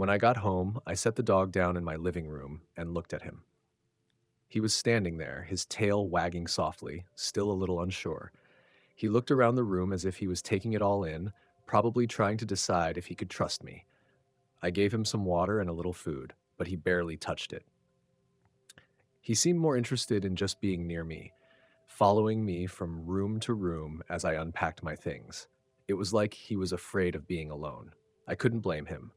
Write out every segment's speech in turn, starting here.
When I got home, I set the dog down in my living room and looked at him. He was standing there, his tail wagging softly, still a little unsure. He looked around the room as if he was taking it all in, probably trying to decide if he could trust me. I gave him some water and a little food, but he barely touched it. He seemed more interested in just being near me, following me from room to room as I unpacked my things. It was like he was afraid of being alone. I couldn't blame him.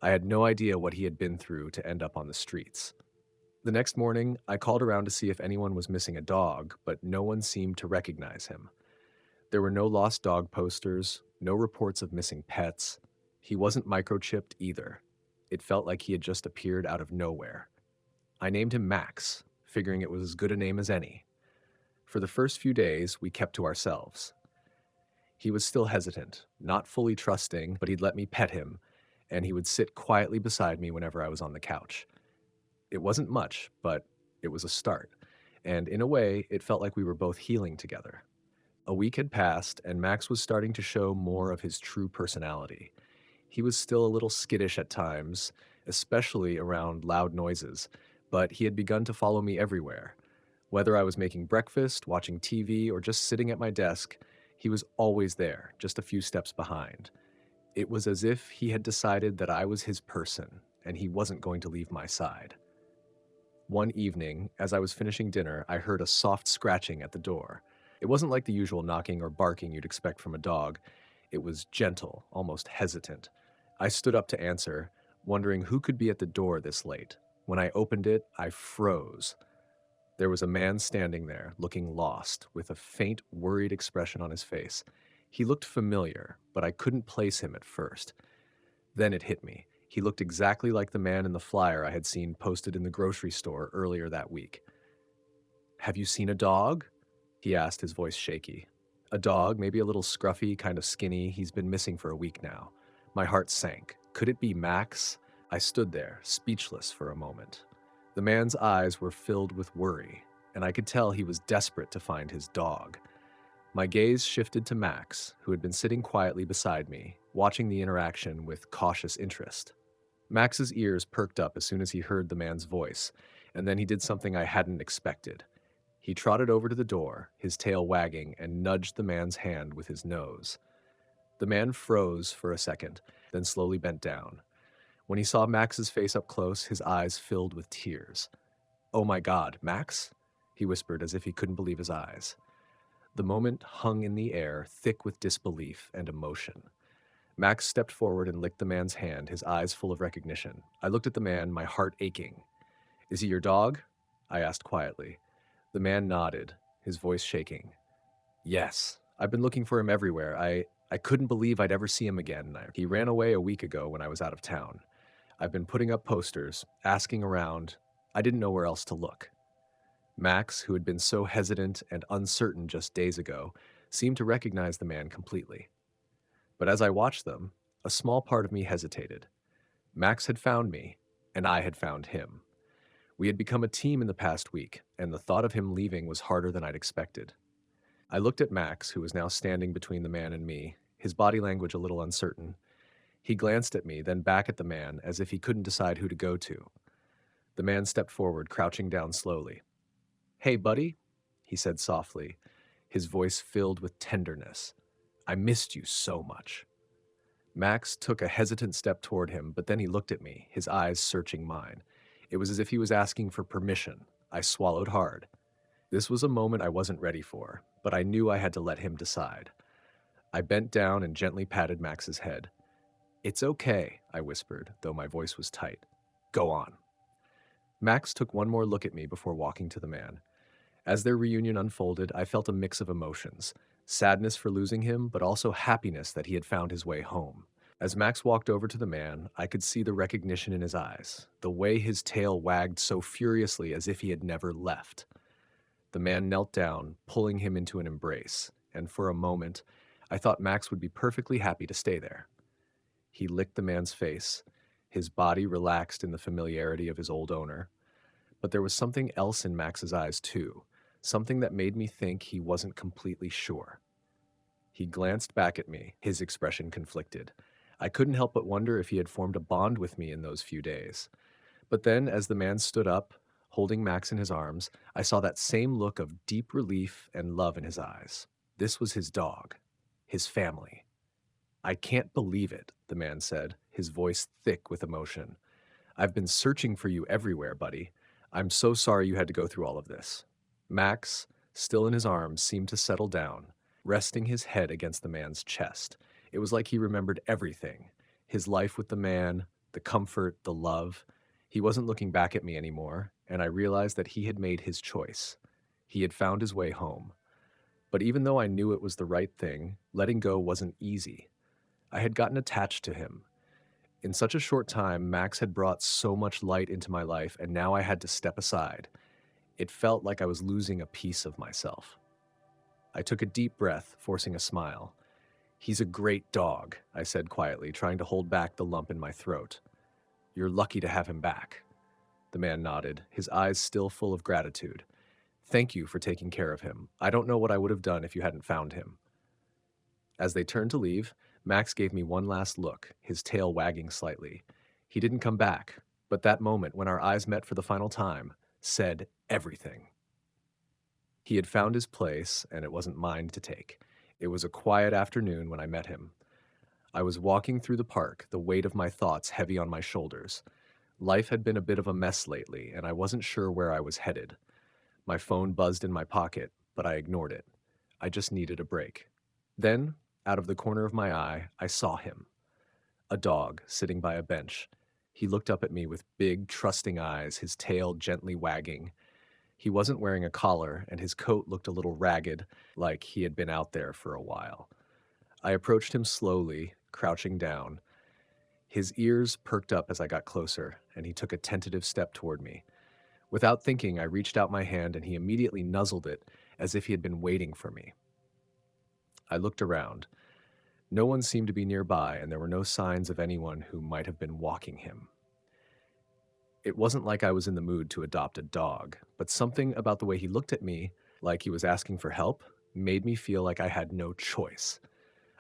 I had no idea what he had been through to end up on the streets. The next morning, I called around to see if anyone was missing a dog, but no one seemed to recognize him. There were no lost dog posters, no reports of missing pets. He wasn't microchipped either. It felt like he had just appeared out of nowhere. I named him Max, figuring it was as good a name as any. For the first few days, we kept to ourselves. He was still hesitant, not fully trusting, but he'd let me pet him, and he would sit quietly beside me whenever I was on the couch. It wasn't much, but it was a start, and in a way, it felt like we were both healing together. A week had passed, and Max was starting to show more of his true personality. He was still a little skittish at times, especially around loud noises, but he had begun to follow me everywhere. Whether I was making breakfast, watching TV, or just sitting at my desk, he was always there, just a few steps behind. It was as if he had decided that I was his person, and he wasn't going to leave my side. One evening, as I was finishing dinner, I heard a soft scratching at the door. It wasn't like the usual knocking or barking you'd expect from a dog. It was gentle, almost hesitant. I stood up to answer, wondering who could be at the door this late. When I opened it, I froze. There was a man standing there, looking lost, with a faint, worried expression on his face. He looked familiar, but I couldn't place him at first. Then it hit me. He looked exactly like the man in the flyer I had seen posted in the grocery store earlier that week. "Have you seen a dog?" he asked, his voice shaky. "A dog, maybe a little scruffy, kind of skinny. He's been missing for a week now." My heart sank. Could it be Max? I stood there, speechless for a moment. The man's eyes were filled with worry, and I could tell he was desperate to find his dog. My gaze shifted to Max, who had been sitting quietly beside me, watching the interaction with cautious interest. Max's ears perked up as soon as he heard the man's voice, and then he did something I hadn't expected. He trotted over to the door, his tail wagging, and nudged the man's hand with his nose. The man froze for a second, then slowly bent down. When he saw Max's face up close, his eyes filled with tears. "Oh my God, Max?" he whispered as if he couldn't believe his eyes. The moment hung in the air, thick with disbelief and emotion. Max stepped forward and licked the man's hand, his eyes full of recognition. I looked at the man, my heart aching. "Is he your dog?" I asked quietly. The man nodded, his voice shaking. "Yes. I've been looking for him everywhere. I couldn't believe I'd ever see him again. He ran away a week ago when I was out of town. I've been putting up posters, asking around. I didn't know where else to look." Max, who had been so hesitant and uncertain just days ago, seemed to recognize the man completely. But as I watched them, a small part of me hesitated. Max had found me, and I had found him. We had become a team in the past week, and the thought of him leaving was harder than I'd expected. I looked at Max, who was now standing between the man and me, his body language a little uncertain. He glanced at me, then back at the man, as if he couldn't decide who to go to. The man stepped forward, crouching down slowly. "Hey, buddy," he said softly, his voice filled with tenderness. "I missed you so much." Max took a hesitant step toward him, but then he looked at me, his eyes searching mine. It was as if he was asking for permission. I swallowed hard. This was a moment I wasn't ready for, but I knew I had to let him decide. I bent down and gently patted Max's head. "It's okay," I whispered, though my voice was tight. "Go on." Max took one more look at me before walking to the man. As their reunion unfolded, I felt a mix of emotions. Sadness for losing him, but also happiness that he had found his way home. As Max walked over to the man, I could see the recognition in his eyes, the way his tail wagged so furiously as if he had never left. The man knelt down, pulling him into an embrace, and for a moment, I thought Max would be perfectly happy to stay there. He licked the man's face, his body relaxed in the familiarity of his old owner. But there was something else in Max's eyes, too, something that made me think he wasn't completely sure. He glanced back at me, his expression conflicted. I couldn't help but wonder if he had formed a bond with me in those few days. But then, as the man stood up, holding Max in his arms, I saw that same look of deep relief and love in his eyes. This was his dog, his family. I can't believe it, the man said, his voice thick with emotion. I've been searching for you everywhere, buddy. I'm so sorry you had to go through all of this. Max, still in his arms, seemed to settle down, resting his head against the man's chest. It was like he remembered everything, his life with the man, the comfort, the love. He wasn't looking back at me anymore, and I realized that he had made his choice. He had found his way home. But even though I knew it was the right thing, letting go wasn't easy. I had gotten attached to him. In such a short time, Max had brought so much light into my life, and now I had to step aside. It felt like I was losing a piece of myself. I took a deep breath, forcing a smile. He's a great dog, I said quietly, trying to hold back the lump in my throat. You're lucky to have him back. The man nodded, his eyes still full of gratitude. Thank you for taking care of him. I don't know what I would have done if you hadn't found him. As they turned to leave, Max gave me one last look, his tail wagging slightly. He didn't come back, but that moment when our eyes met for the final time said everything. He had found his place, and it wasn't mine to take. It was a quiet afternoon when I met him. I was walking through the park, the weight of my thoughts heavy on my shoulders. Life had been a bit of a mess lately, and I wasn't sure where I was headed. My phone buzzed in my pocket, but I ignored it. I just needed a break. Then, out of the corner of my eye, I saw him. A dog sitting by a bench. He looked up at me with big, trusting eyes, his tail gently wagging. He wasn't wearing a collar, and his coat looked a little ragged, like he had been out there for a while. I approached him slowly, crouching down. His ears perked up as I got closer, and he took a tentative step toward me. Without thinking, I reached out my hand, and he immediately nuzzled it, as if he had been waiting for me. I looked around. No one seemed to be nearby, and there were no signs of anyone who might have been walking him. It wasn't like I was in the mood to adopt a dog, but something about the way he looked at me, like he was asking for help, made me feel like I had no choice.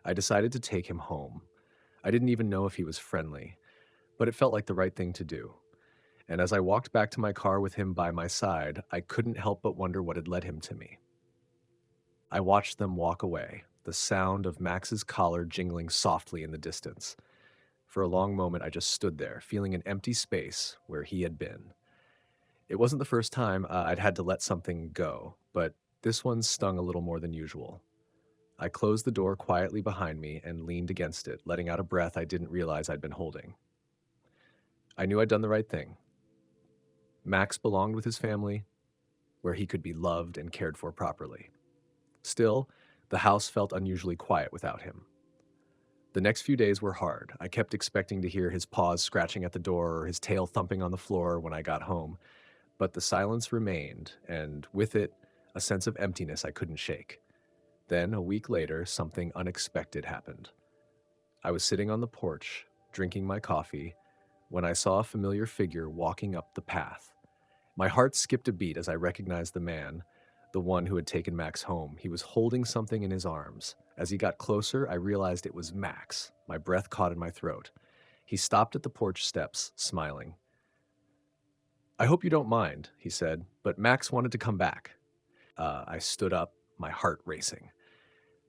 I decided to take him home. I didn't even know if he was friendly, but it felt like the right thing to do. And as I walked back to my car with him by my side, I couldn't help but wonder what had led him to me. I watched them walk away, the sound of Max's collar jingling softly in the distance. For a long moment, I just stood there, feeling an empty space where he had been. It wasn't the first time I'd had to let something go, but this one stung a little more than usual. I closed the door quietly behind me and leaned against it, letting out a breath I didn't realize I'd been holding. I knew I'd done the right thing. Max belonged with his family, where he could be loved and cared for properly. Still, the house felt unusually quiet without him. The next few days were hard. I kept expecting to hear his paws scratching at the door or his tail thumping on the floor when I got home, but the silence remained, and with it, a sense of emptiness I couldn't shake. Then, a week later, something unexpected happened. I was sitting on the porch, drinking my coffee, when I saw a familiar figure walking up the path. My heart skipped a beat as I recognized the man, the one who had taken Max home. He was holding something in his arms. As he got closer, I realized it was Max. My breath caught in my throat. He stopped at the porch steps, smiling. I hope you don't mind, he said, but Max wanted to come back. I stood up, my heart racing.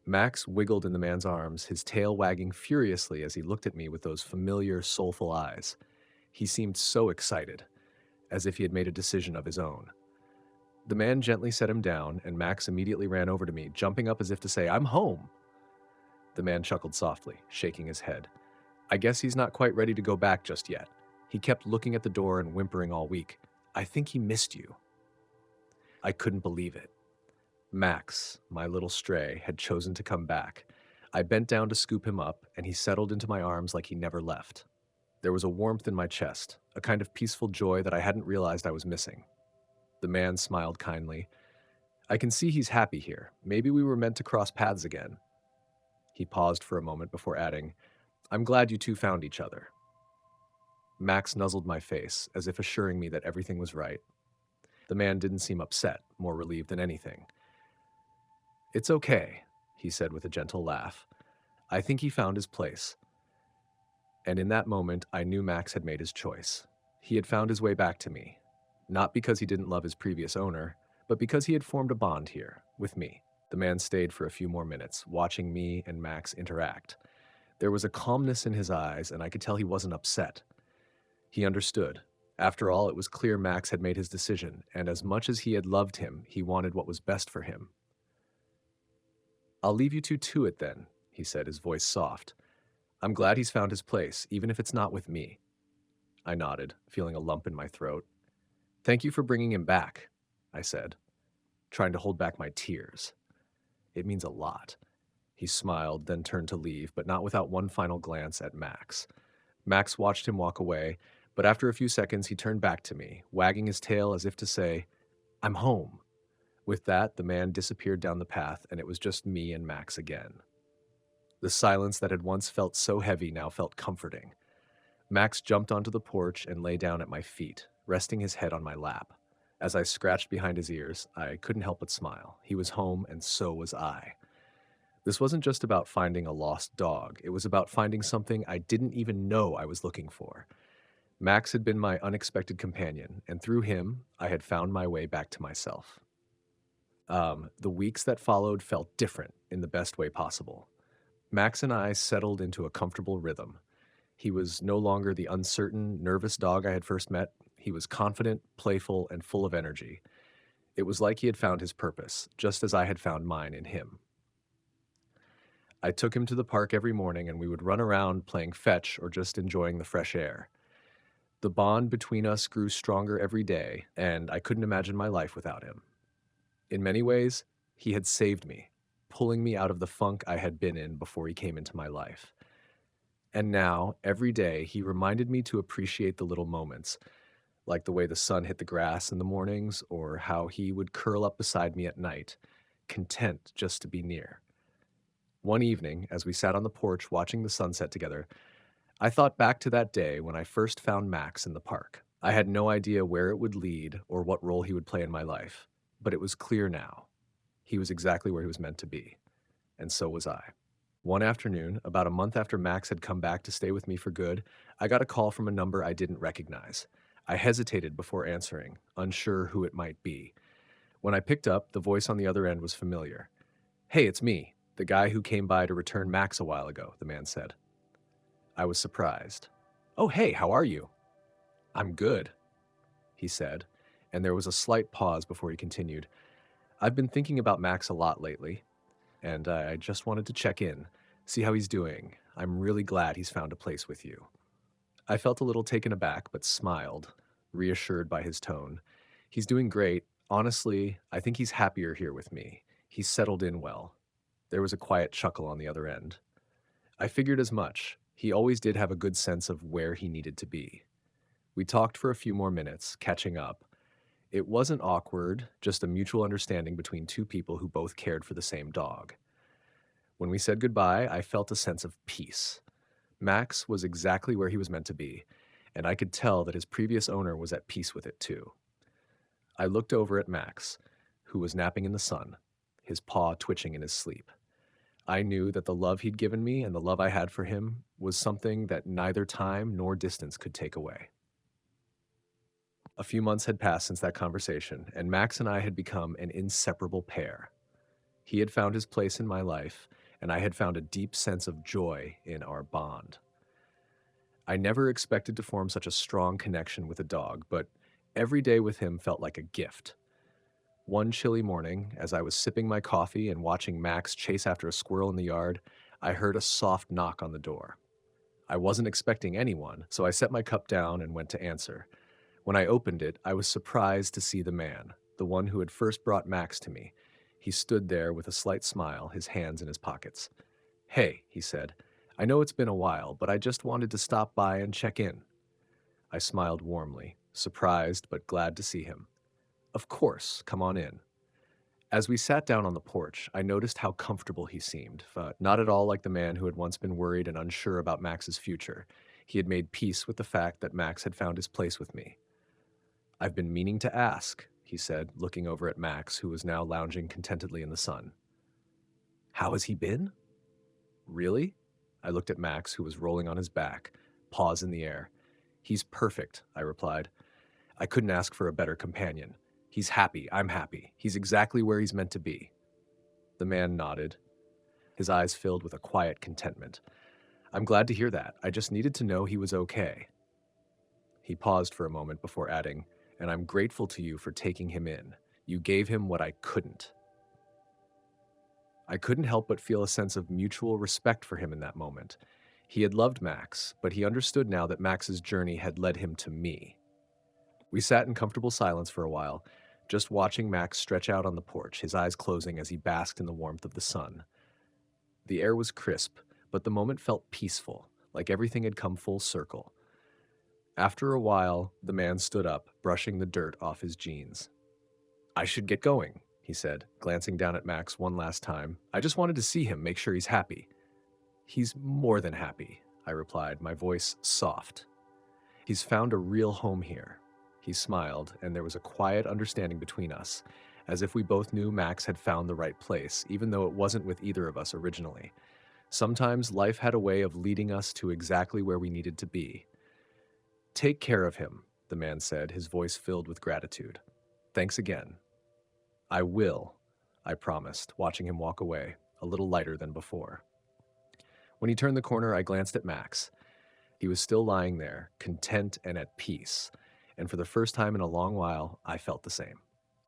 Max wiggled in the man's arms, his tail wagging furiously as he looked at me with those familiar, soulful eyes. He seemed so excited, as if he had made a decision of his own. The man gently set him down, and Max immediately ran over to me, jumping up as if to say, I'm home. The man chuckled softly, shaking his head. I guess he's not quite ready to go back just yet. He kept looking at the door and whimpering all week. I think he missed you. I couldn't believe it. Max, my little stray, had chosen to come back. I bent down to scoop him up, and he settled into my arms like he never left. There was a warmth in my chest, a kind of peaceful joy that I hadn't realized I was missing. The man smiled kindly. I can see he's happy here. Maybe we were meant to cross paths again. He paused for a moment before adding, I'm glad you two found each other. Max nuzzled my face, as if assuring me that everything was right. The man didn't seem upset, more relieved than anything. It's okay, he said with a gentle laugh. I think he found his place. And in that moment, I knew Max had made his choice. He had found his way back to me, not because he didn't love his previous owner, but because he had formed a bond here, with me. The man stayed for a few more minutes, watching me and Max interact. There was a calmness in his eyes, and I could tell he wasn't upset. He understood. After all, it was clear Max had made his decision, and as much as he had loved him, he wanted what was best for him. "I'll leave you two to it then," he said, his voice soft. "I'm glad he's found his place, even if it's not with me." I nodded, feeling a lump in my throat. "Thank you for bringing him back," I said, trying to hold back my tears. "It means a lot." He smiled, then turned to leave, but not without one final glance at Max. Max watched him walk away, but after a few seconds he turned back to me, wagging his tail as if to say, "I'm home." With that, the man disappeared down the path, and it was just me and Max again. The silence that had once felt so heavy now felt comforting. Max jumped onto the porch and lay down at my feet, resting his head on my lap. As I scratched behind his ears, I couldn't help but smile. He was home, and so was I. This wasn't just about finding a lost dog. It was about finding something I didn't even know I was looking for. Max had been my unexpected companion, and through him, I had found my way back to myself. The weeks that followed felt different in the best way possible. Max and I settled into a comfortable rhythm. He was no longer the uncertain, nervous dog I had first met. He was confident, playful, and full of energy. It was like he had found his purpose, just as I had found mine in him. I took him to the park every morning, and we would run around playing fetch or just enjoying the fresh air. The bond between us grew stronger every day, and I couldn't imagine my life without him. In many ways, he had saved me, pulling me out of the funk I had been in before he came into my life. And now, every day, he reminded me to appreciate the little moments, like the way the sun hit the grass in the mornings, or how he would curl up beside me at night, content just to be near. One evening, as we sat on the porch watching the sunset together, I thought back to that day when I first found Max in the park. I had no idea where it would lead or what role he would play in my life, but it was clear now. He was exactly where he was meant to be, and so was I. One afternoon, about a month after Max had come back to stay with me for good, I got a call from a number I didn't recognize. I hesitated before answering, unsure who it might be. When I picked up, the voice on the other end was familiar. "Hey, it's me, the guy who came by to return Max a while ago," the man said. I was surprised. "Oh, hey, how are you?" "I'm good," he said, and there was a slight pause before he continued. "I've been thinking about Max a lot lately, and I just wanted to check in, see how he's doing. I'm really glad he's found a place with you." I felt a little taken aback, but smiled, reassured by his tone. "He's doing great. Honestly, I think he's happier here with me. He's settled in well." There was a quiet chuckle on the other end. I figured as much. He always did have a good sense of where he needed to be. We talked for a few more minutes, catching up. It wasn't awkward, just a mutual understanding between two people who both cared for the same dog. When we said goodbye, I felt a sense of peace. Max was exactly where he was meant to be, and I could tell that his previous owner was at peace with it too. I looked over at Max, who was napping in the sun, his paw twitching in his sleep. I knew that the love he'd given me and the love I had for him was something that neither time nor distance could take away. A few months had passed since that conversation, and Max and I had become an inseparable pair. He had found his place in my life, and I had found a deep sense of joy in our bond. I never expected to form such a strong connection with a dog, but every day with him felt like a gift. One chilly morning, as I was sipping my coffee and watching Max chase after a squirrel in the yard, I heard a soft knock on the door. I wasn't expecting anyone, so I set my cup down and went to answer. When I opened it, I was surprised to see the man, the one who had first brought Max to me. He stood there with a slight smile, his hands in his pockets. "Hey," he said, "I know it's been a while, but I just wanted to stop by and check in." I smiled warmly, surprised but glad to see him. "Of course, come on in." As we sat down on the porch, I noticed how comfortable he seemed, not at all like the man who had once been worried and unsure about Max's future. He had made peace with the fact that Max had found his place with me. "I've been meaning to ask," he said, looking over at Max, who was now lounging contentedly in the sun. "How has he been?" "Really?" I looked at Max, who was rolling on his back, paws in the air. "He's perfect," I replied. "I couldn't ask for a better companion. He's happy, I'm happy. He's exactly where he's meant to be." The man nodded, his eyes filled with a quiet contentment. "I'm glad to hear that. I just needed to know he was okay." He paused for a moment before adding, "And I'm grateful to you for taking him in. You gave him what I couldn't." I couldn't help but feel a sense of mutual respect for him in that moment. He had loved Max, but he understood now that Max's journey had led him to me. We sat in comfortable silence for a while, just watching Max stretch out on the porch, his eyes closing as he basked in the warmth of the sun. The air was crisp, but the moment felt peaceful, like everything had come full circle. After a while, the man stood up, brushing the dirt off his jeans. "I should get going," he said, glancing down at Max one last time. "I just wanted to see him, make sure he's happy." "He's more than happy," I replied, my voice soft. "He's found a real home here." He smiled, and there was a quiet understanding between us, as if we both knew Max had found the right place, even though it wasn't with either of us originally. Sometimes life had a way of leading us to exactly where we needed to be. "Take care of him," the man said, his voice filled with gratitude. "Thanks again." "I will," I promised, watching him walk away, a little lighter than before. When he turned the corner, I glanced at Max. He was still lying there, content and at peace, and for the first time in a long while, I felt the same.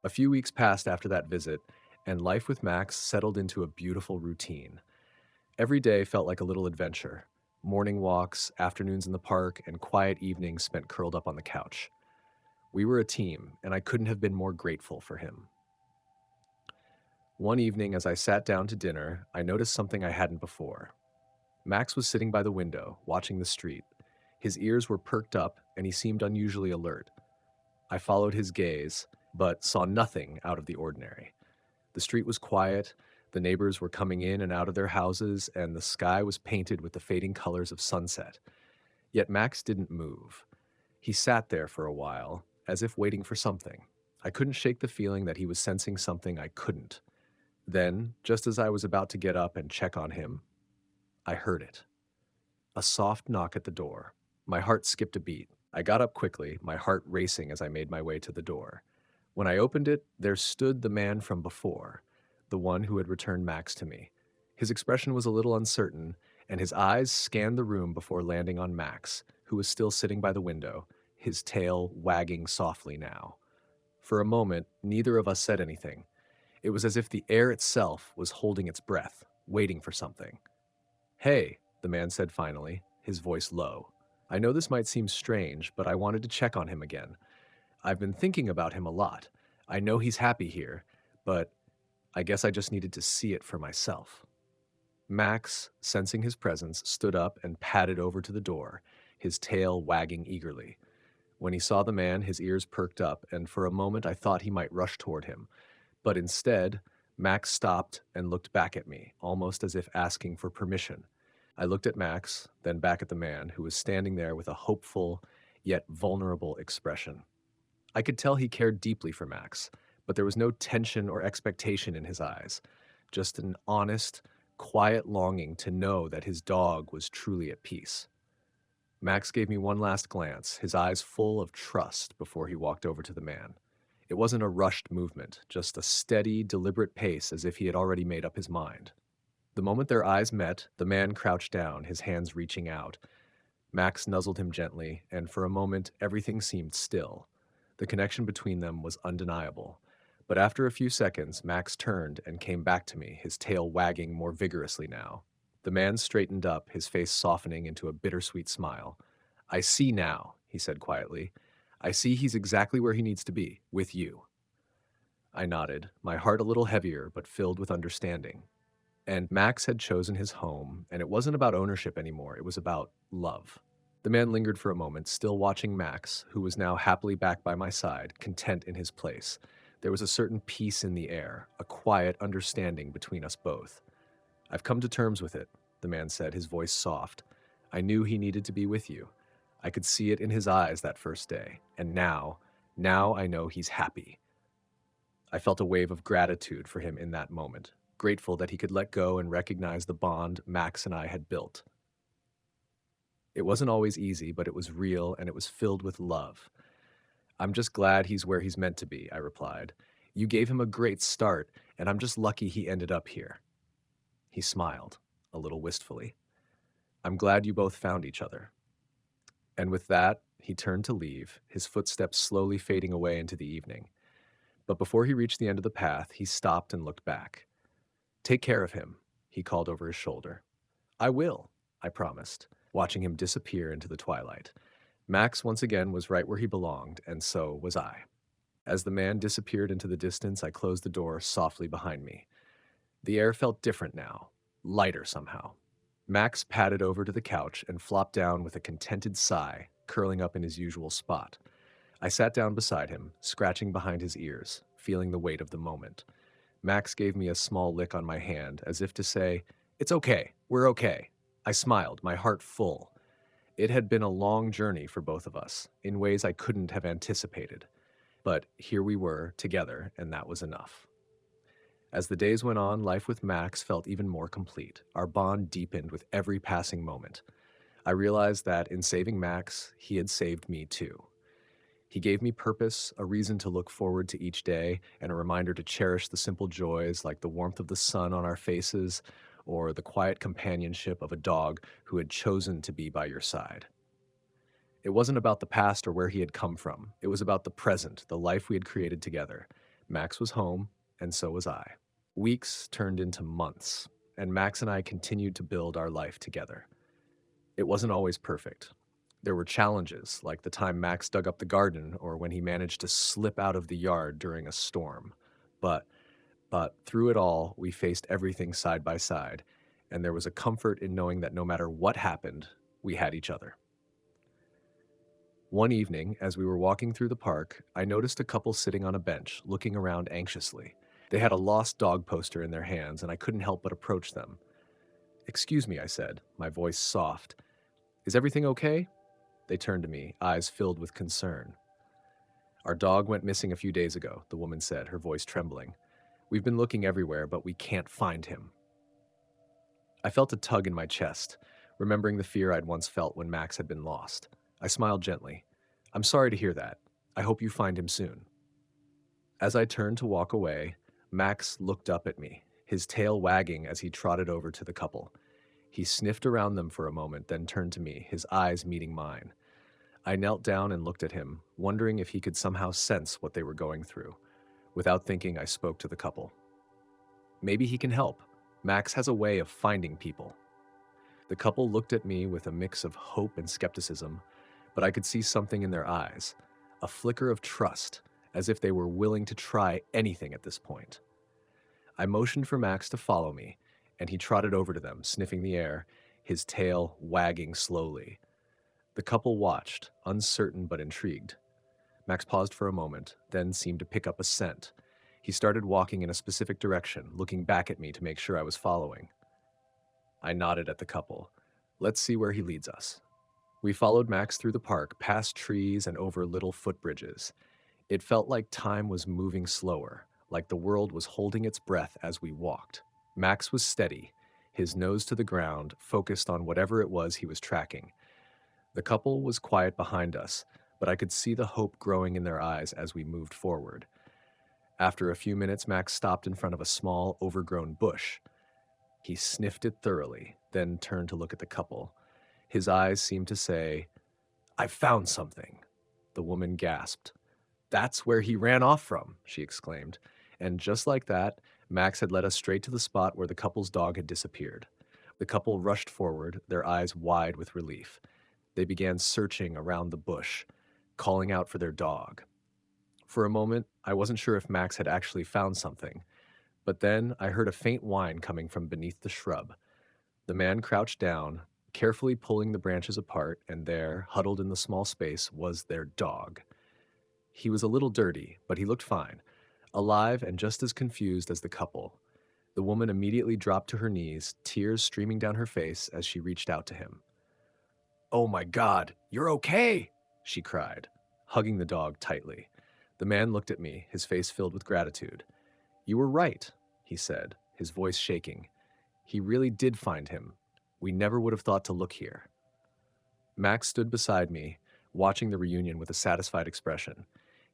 A few weeks passed after that visit, and life with Max settled into a beautiful routine. Every day felt like a little adventure. Morning walks, afternoons in the park, and quiet evenings spent curled up on the couch. We were a team, and I couldn't have been more grateful for him. One evening, as I sat down to dinner, I noticed something I hadn't before. Max was sitting by the window, watching the street. His ears were perked up, and he seemed unusually alert. I followed his gaze, but saw nothing out of the ordinary. The street was quiet, the neighbors were coming in and out of their houses, and the sky was painted with the fading colors of sunset. Yet Max didn't move. He sat there for a while, as if waiting for something. I couldn't shake the feeling that he was sensing something I couldn't. Then, just as I was about to get up and check on him, I heard it. A soft knock at the door. My heart skipped a beat. I got up quickly, my heart racing as I made my way to the door. When I opened it, there stood the man from before, the one who had returned Max to me. His expression was a little uncertain, and his eyes scanned the room before landing on Max, who was still sitting by the window, his tail wagging softly now. For a moment, neither of us said anything. It was as if the air itself was holding its breath, waiting for something. "Hey," the man said finally, his voice low. "I know this might seem strange, but I wanted to check on him again. I've been thinking about him a lot. I know he's happy here, but I guess I just needed to see it for myself." Max, sensing his presence, stood up and padded over to the door, his tail wagging eagerly. When he saw the man, his ears perked up, and for a moment I thought he might rush toward him. But instead, Max stopped and looked back at me, almost as if asking for permission. I looked at Max, then back at the man, who was standing there with a hopeful, yet vulnerable expression. I could tell he cared deeply for Max, but there was no tension or expectation in his eyes, just an honest, quiet longing to know that his dog was truly at peace. Max gave me one last glance, his eyes full of trust before he walked over to the man. It wasn't a rushed movement, just a steady, deliberate pace as if he had already made up his mind. The moment their eyes met, the man crouched down, his hands reaching out. Max nuzzled him gently, and for a moment everything seemed still. The connection between them was undeniable. But after a few seconds, Max turned and came back to me, his tail wagging more vigorously now. The man straightened up, his face softening into a bittersweet smile. "I see now," he said quietly. "I see he's exactly where he needs to be, with you." I nodded, my heart a little heavier but filled with understanding. And Max had chosen his home, and it wasn't about ownership anymore, it was about love. The man lingered for a moment, still watching Max, who was now happily back by my side, content in his place. There was a certain peace in the air, a quiet understanding between us both. "I've come to terms with it," the man said, his voice soft. "I knew he needed to be with you. I could see it in his eyes that first day, and now I know he's happy." I felt a wave of gratitude for him in that moment, grateful that he could let go and recognize the bond Max and I had built. It wasn't always easy, but it was real and it was filled with love. I'm just glad he's where he's meant to be, I replied. You gave him a great start, and I'm just lucky he ended up here. He smiled, a little wistfully. I'm glad you both found each other. And with that, he turned to leave, his footsteps slowly fading away into the evening. But before he reached the end of the path, he stopped and looked back. Take care of him, he called over his shoulder. I will, I promised, watching him disappear into the twilight. Max once again was right where he belonged, and so was I. As the man disappeared into the distance, I closed the door softly behind me. The air felt different now, lighter somehow. Max padded over to the couch and flopped down with a contented sigh, curling up in his usual spot. I sat down beside him, scratching behind his ears, feeling the weight of the moment. Max gave me a small lick on my hand, as if to say, It's okay, we're okay. I smiled, my heart full. It had been a long journey for both of us, in ways I couldn't have anticipated. But here we were, together, and that was enough. As the days went on, life with Max felt even more complete. Our bond deepened with every passing moment. I realized that in saving Max, he had saved me too. He gave me purpose, a reason to look forward to each day, and a reminder to cherish the simple joys like the warmth of the sun on our faces or the quiet companionship of a dog who had chosen to be by your side. It wasn't about the past or where he had come from. It was about the present, the life we had created together. Max was home, and so was I. Weeks turned into months, and Max and I continued to build our life together. It wasn't always perfect. There were challenges, like the time Max dug up the garden or when he managed to slip out of the yard during a storm. But through it all, we faced everything side by side, and there was a comfort in knowing that no matter what happened, we had each other. One evening, as we were walking through the park, I noticed a couple sitting on a bench, looking around anxiously. They had a lost dog poster in their hands, and I couldn't help but approach them. Excuse me, I said, my voice soft. Is everything okay? They turned to me, eyes filled with concern. Our dog went missing a few days ago, the woman said, her voice trembling. We've been looking everywhere, but we can't find him. I felt a tug in my chest, remembering the fear I'd once felt when Max had been lost. I smiled gently. I'm sorry to hear that. I hope you find him soon. As I turned to walk away, Max looked up at me, his tail wagging as he trotted over to the couple. He sniffed around them for a moment, then turned to me, his eyes meeting mine. I knelt down and looked at him, wondering if he could somehow sense what they were going through. Without thinking, I spoke to the couple. Maybe he can help. Max has a way of finding people. The couple looked at me with a mix of hope and skepticism, but I could see something in their eyes, a flicker of trust, as if they were willing to try anything at this point. I motioned for Max to follow me, and he trotted over to them, sniffing the air, his tail wagging slowly. The couple watched, uncertain but intrigued. Max paused for a moment, then seemed to pick up a scent. He started walking in a specific direction, looking back at me to make sure I was following. I nodded at the couple. Let's see where he leads us. We followed Max through the park, past trees and over little footbridges. It felt like time was moving slower, like the world was holding its breath as we walked. Max was steady, his nose to the ground, focused on whatever it was he was tracking. The couple was quiet behind us, but I could see the hope growing in their eyes as we moved forward. After a few minutes, Max stopped in front of a small, overgrown bush. He sniffed it thoroughly, then turned to look at the couple. His eyes seemed to say, "I found something." The woman gasped. "That's where he ran off from," she exclaimed. And just like that, Max had led us straight to the spot where the couple's dog had disappeared. The couple rushed forward, their eyes wide with relief. They began searching around the bush, calling out for their dog. For a moment, I wasn't sure if Max had actually found something, but then I heard a faint whine coming from beneath the shrub. The man crouched down, carefully pulling the branches apart, and there, huddled in the small space, was their dog. He was a little dirty, but he looked fine, alive and just as confused as the couple. The woman immediately dropped to her knees, tears streaming down her face as she reached out to him. "Oh my God, you're okay!" she cried, hugging the dog tightly. The man looked at me, his face filled with gratitude. "You were right," he said, his voice shaking. "He really did find him. We never would have thought to look here." Max stood beside me, watching the reunion with a satisfied expression.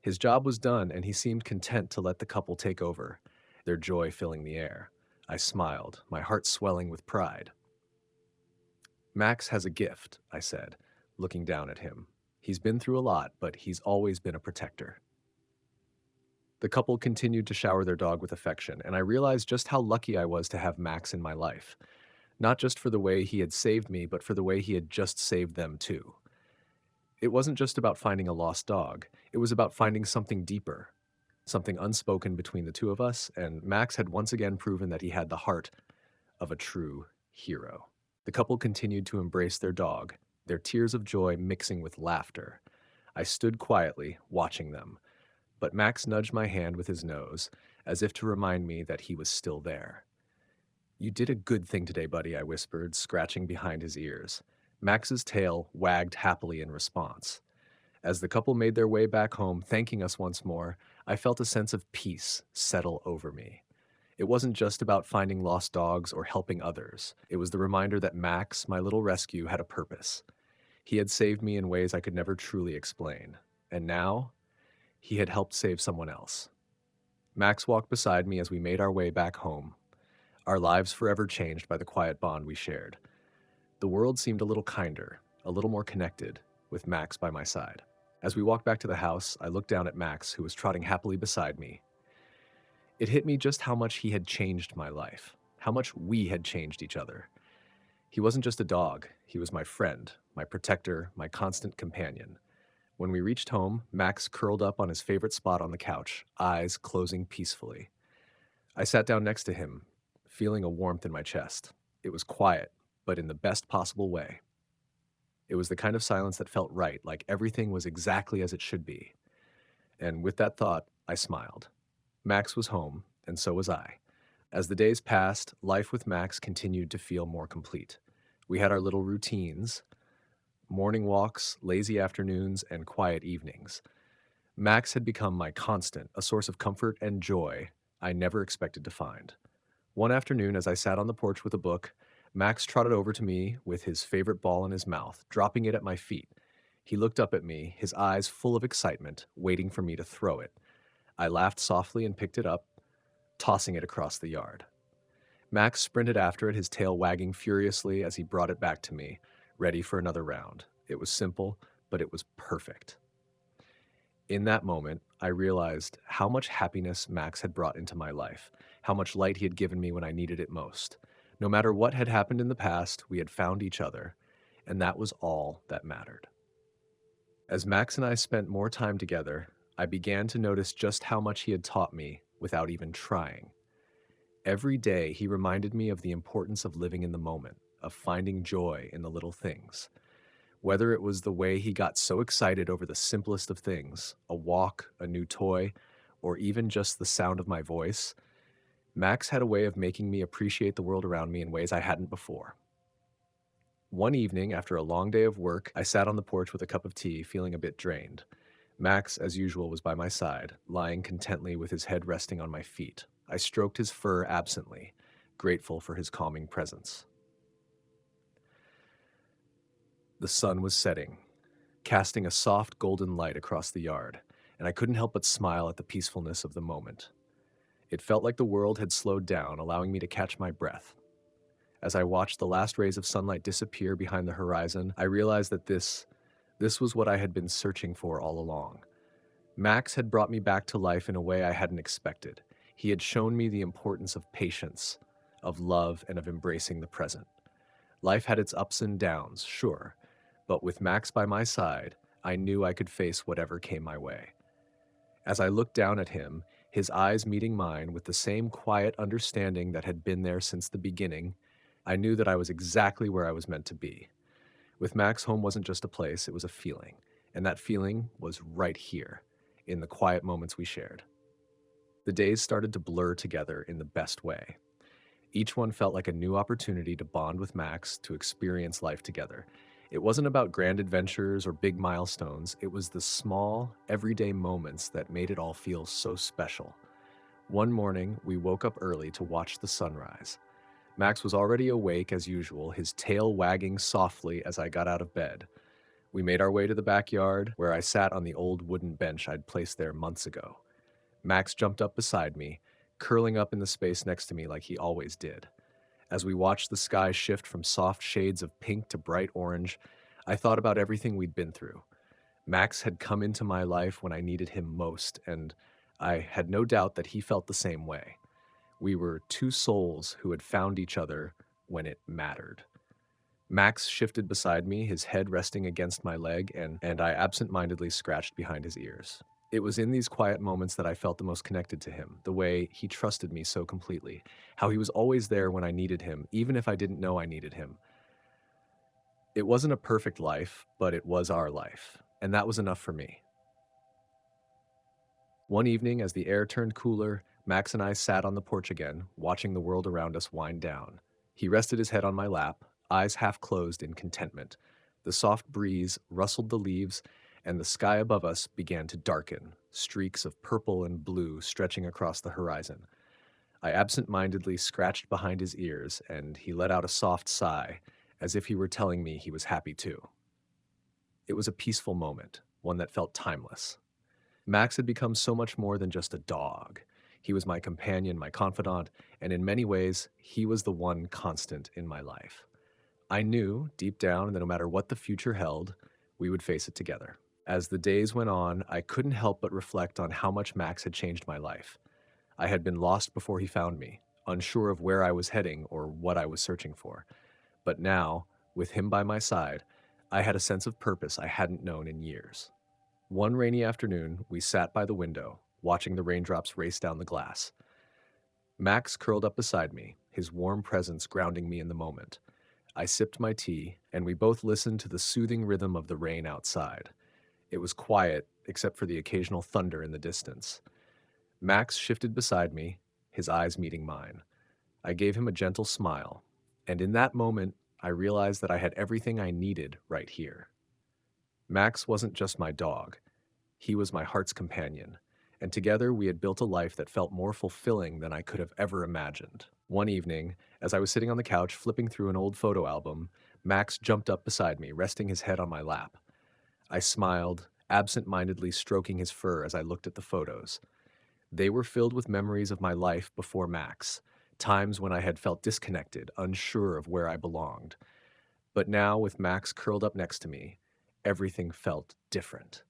His job was done, and he seemed content to let the couple take over, their joy filling the air. I smiled, my heart swelling with pride. Max has a gift, I said, looking down at him. He's been through a lot, but he's always been a protector. The couple continued to shower their dog with affection, and I realized just how lucky I was to have Max in my life. Not just for the way he had saved me, but for the way he had just saved them too. It wasn't just about finding a lost dog, it was about finding something deeper, something unspoken between the two of us, and Max had once again proven that he had the heart of a true hero. The couple continued to embrace their dog, their tears of joy mixing with laughter. I stood quietly, watching them, but Max nudged my hand with his nose, as if to remind me that he was still there. "You did a good thing today, buddy," I whispered, scratching behind his ears. Max's tail wagged happily in response. As the couple made their way back home, thanking us once more, I felt a sense of peace settle over me. It wasn't just about finding lost dogs or helping others. It was the reminder that Max, my little rescue, had a purpose. He had saved me in ways I could never truly explain. And now, he had helped save someone else. Max walked beside me as we made our way back home, our lives forever changed by the quiet bond we shared. The world seemed a little kinder, a little more connected, with Max by my side. As we walked back to the house, I looked down at Max, who was trotting happily beside me. It hit me just how much he had changed my life, how much we had changed each other. He wasn't just a dog, he was my friend, my protector, my constant companion. When we reached home, Max curled up on his favorite spot on the couch, eyes closing peacefully. I sat down next to him, feeling a warmth in my chest. It was quiet, but in the best possible way. It was the kind of silence that felt right, like everything was exactly as it should be. And with that thought, I smiled. Max was home, and so was I. As the days passed, life with Max continued to feel more complete. We had our little routines, morning walks, lazy afternoons, and quiet evenings. Max had become my constant, a source of comfort and joy I never expected to find. One afternoon, as I sat on the porch with a book, Max trotted over to me with his favorite ball in his mouth, dropping it at my feet. He looked up at me, his eyes full of excitement, waiting for me to throw it. I laughed softly and picked it up, tossing it across the yard. Max sprinted after it, his tail wagging furiously as he brought it back to me, ready for another round. It was simple, but it was perfect. In that moment, I realized how much happiness Max had brought into my life, how much light he had given me when I needed it most. No matter what had happened in the past, we had found each other, and that was all that mattered. As Max and I spent more time together, I began to notice just how much he had taught me without even trying. Every day, he reminded me of the importance of living in the moment, of finding joy in the little things. Whether it was the way he got so excited over the simplest of things, a walk, a new toy, or even just the sound of my voice, Max had a way of making me appreciate the world around me in ways I hadn't before. One evening, after a long day of work, I sat on the porch with a cup of tea, feeling a bit drained. Max, as usual, was by my side, lying contently with his head resting on my feet. I stroked his fur absently, grateful for his calming presence. The sun was setting, casting a soft golden light across the yard, and I couldn't help but smile at the peacefulness of the moment. It felt like the world had slowed down, allowing me to catch my breath. As I watched the last rays of sunlight disappear behind the horizon, I realized that this was what I had been searching for all along. Max had brought me back to life in a way I hadn't expected. He had shown me the importance of patience, of love, and of embracing the present. Life had its ups and downs, sure, but with Max by my side, I knew I could face whatever came my way. As I looked down at him, his eyes meeting mine with the same quiet understanding that had been there since the beginning, I knew that I was exactly where I was meant to be. With Max, home wasn't just a place, it was a feeling, and that feeling was right here, in the quiet moments we shared. The days started to blur together in the best way. Each one felt like a new opportunity to bond with Max, to experience life together. It wasn't about grand adventures or big milestones, it was the small, everyday moments that made it all feel so special. One morning, we woke up early to watch the sunrise. Max was already awake as usual, his tail wagging softly as I got out of bed. We made our way to the backyard, where I sat on the old wooden bench I'd placed there months ago. Max jumped up beside me, curling up in the space next to me like he always did. As we watched the sky shift from soft shades of pink to bright orange, I thought about everything we'd been through. Max had come into my life when I needed him most, and I had no doubt that he felt the same way. We were two souls who had found each other when it mattered. Max shifted beside me, his head resting against my leg, and I absent-mindedly scratched behind his ears. It was in these quiet moments that I felt the most connected to him, the way he trusted me so completely, how he was always there when I needed him, even if I didn't know I needed him. It wasn't a perfect life, but it was our life, and that was enough for me. One evening, as the air turned cooler, Max and I sat on the porch again, watching the world around us wind down. He rested his head on my lap, eyes half closed in contentment. The soft breeze rustled the leaves, and the sky above us began to darken, streaks of purple and blue stretching across the horizon. I absent-mindedly scratched behind his ears, and he let out a soft sigh, as if he were telling me he was happy too. It was a peaceful moment, one that felt timeless. Max had become so much more than just a dog. He was my companion, my confidant, and in many ways, he was the one constant in my life. I knew, deep down, that no matter what the future held, we would face it together. As the days went on, I couldn't help but reflect on how much Max had changed my life. I had been lost before he found me, unsure of where I was heading or what I was searching for. But now, with him by my side, I had a sense of purpose I hadn't known in years. One rainy afternoon, we sat by the window, watching the raindrops race down the glass. Max curled up beside me, his warm presence grounding me in the moment. I sipped my tea, and we both listened to the soothing rhythm of the rain outside. It was quiet, except for the occasional thunder in the distance. Max shifted beside me, his eyes meeting mine. I gave him a gentle smile, and in that moment, I realized that I had everything I needed right here. Max wasn't just my dog. He was my heart's companion, and together we had built a life that felt more fulfilling than I could have ever imagined. One evening, as I was sitting on the couch flipping through an old photo album, Max jumped up beside me, resting his head on my lap. I smiled, absent-mindedly stroking his fur as I looked at the photos. They were filled with memories of my life before Max, times when I had felt disconnected, unsure of where I belonged. But now, with Max curled up next to me, everything felt different.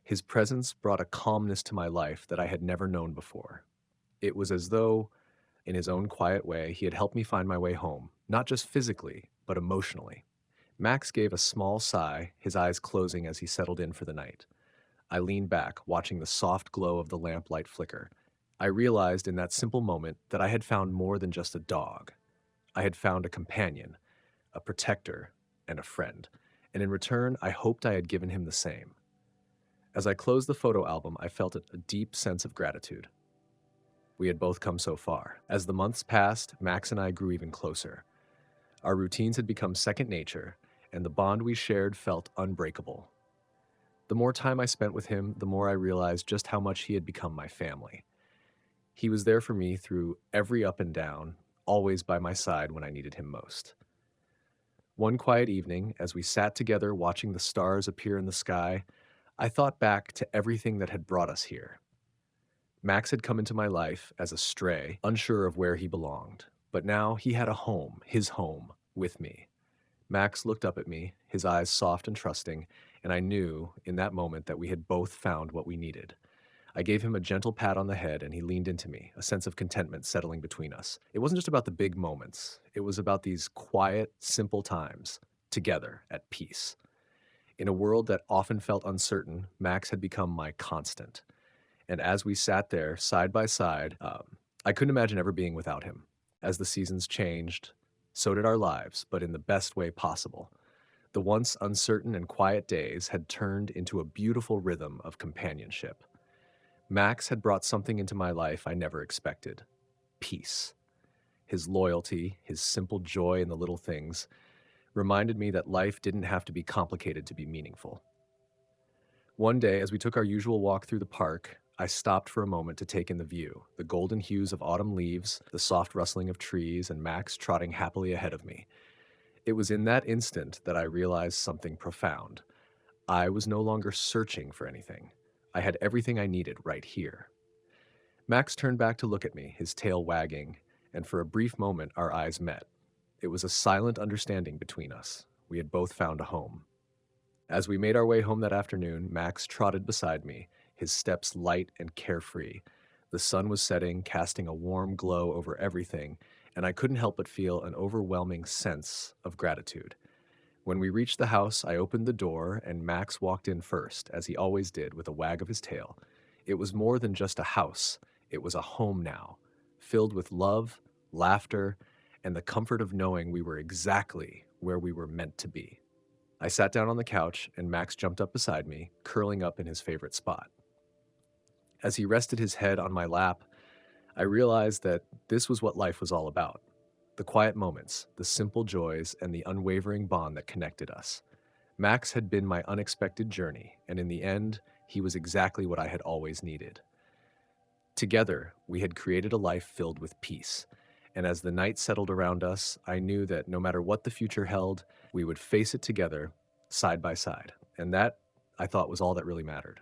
His presence brought a calmness to my life that I had never known before. It was as though, in his own quiet way, he had helped me find my way home, not just physically, but emotionally. Max gave a small sigh, his eyes closing as he settled in for the night. I leaned back, watching the soft glow of the lamplight flicker. I realized in that simple moment that I had found more than just a dog. I had found a companion, a protector, and a friend. And in return, I hoped I had given him the same. As I closed the photo album, I felt a deep sense of gratitude. We had both come so far. As the months passed, Max and I grew even closer. Our routines had become second nature, and the bond we shared felt unbreakable. The more time I spent with him, the more I realized just how much he had become my family. He was there for me through every up and down, always by my side when I needed him most. One quiet evening, as we sat together watching the stars appear in the sky, I thought back to everything that had brought us here. Max had come into my life as a stray, unsure of where he belonged, but now he had a home, his home, with me. Max looked up at me, his eyes soft and trusting, and I knew in that moment that we had both found what we needed. I gave him a gentle pat on the head and he leaned into me, a sense of contentment settling between us. It wasn't just about the big moments, it was about these quiet, simple times, together, at peace. In a world that often felt uncertain, Max had become my constant. And as we sat there, side by side, I couldn't imagine ever being without him. As the seasons changed, so did our lives, but in the best way possible. The once uncertain and quiet days had turned into a beautiful rhythm of companionship. Max had brought something into my life I never expected: peace. His loyalty, his simple joy in the little things, reminded me that life didn't have to be complicated to be meaningful. One day, as we took our usual walk through the park, I stopped for a moment to take in the view, the golden hues of autumn leaves, the soft rustling of trees, and Max trotting happily ahead of me. It was in that instant that I realized something profound. I was no longer searching for anything. I had everything I needed right here. Max turned back to look at me, his tail wagging, and for a brief moment our eyes met. It was a silent understanding between us. We had both found a home. As we made our way home that afternoon, Max trotted beside me, his steps light and carefree. The sun was setting, casting a warm glow over everything, and I couldn't help but feel an overwhelming sense of gratitude. When we reached the house, I opened the door, and Max walked in first, as he always did, with a wag of his tail. It was more than just a house, it was a home now, filled with love, laughter, and the comfort of knowing we were exactly where we were meant to be. I sat down on the couch, and Max jumped up beside me, curling up in his favorite spot. As he rested his head on my lap, I realized that this was what life was all about: the quiet moments, the simple joys, and the unwavering bond that connected us. Max had been my unexpected journey, and in the end, he was exactly what I had always needed. Together, we had created a life filled with peace. And as the night settled around us, I knew that no matter what the future held, we would face it together, side by side. And that, I thought, was all that really mattered.